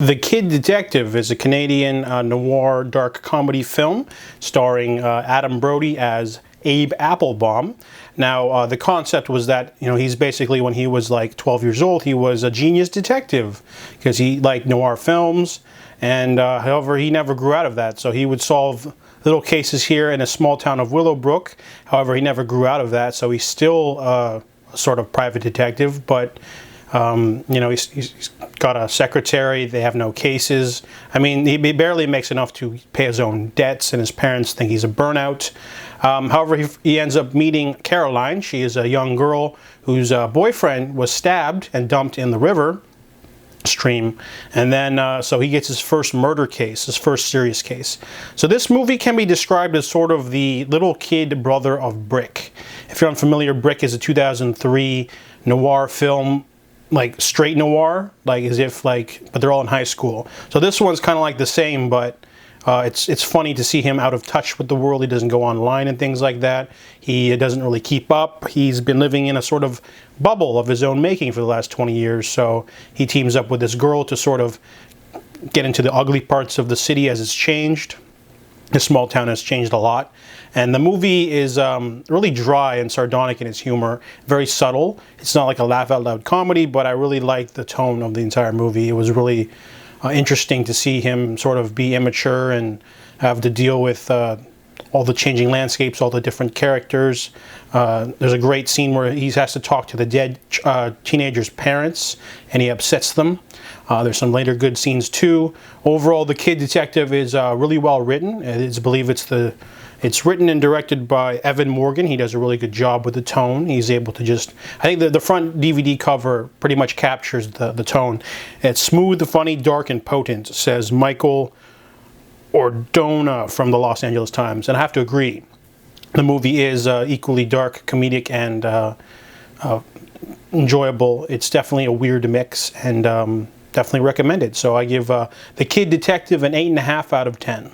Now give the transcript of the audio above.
The Kid Detective is a Canadian noir dark comedy film starring Adam Brody as Abe Applebaum. Now, the concept was that, he's basically, when he was like 12 years old, he was a genius detective because he liked noir films, and however, he never grew out of that. So he would solve little cases here in a small town of Willowbrook. However, he never grew out of that, so he's still a sort of private detective, but he's got a secretary. They have no cases. I mean, he barely makes enough to pay his own debts, and his parents think he's a burnout. However, he ends up meeting Caroline. She is a young girl whose boyfriend was stabbed and dumped in the river stream, and then so he gets his first murder case, his first serious case. So this movie can be described as sort of the little kid brother of Brick. If you're unfamiliar, Brick is a 2003 noir film, like straight noir, like as if but they're all in high school. So this one's kind of like the same, but it's funny to see him out of touch with the world. He doesn't go online and things like that. He doesn't really keep up. He's been living in a sort of bubble of his own making for the last 20 years. So he teams up with this girl to sort of get into the ugly parts of the city as it's changed. This small town has changed a lot. And the movie is really dry and sardonic in its humor, very subtle. It's not like a laugh-out-loud comedy, but I really liked the tone of the entire movie. It was really interesting to see him sort of be immature and have to deal with all the changing landscapes, all the different characters. There's a great scene where he has to talk to the dead teenager's parents, and he upsets them. There's some later good scenes too. Overall, The Kid Detective is really well written. I believe it's written and directed by Evan Morgan. He does a really good job with the tone. He's able to I think the front DVD cover pretty much captures the tone. It's smooth, funny, dark, and potent, says Michael Ordona from the Los Angeles Times. And I have to agree. The movie is equally dark, comedic, and enjoyable. It's definitely a weird mix, and definitely recommended. So I give The Kid Detective an 8.5 out of 10.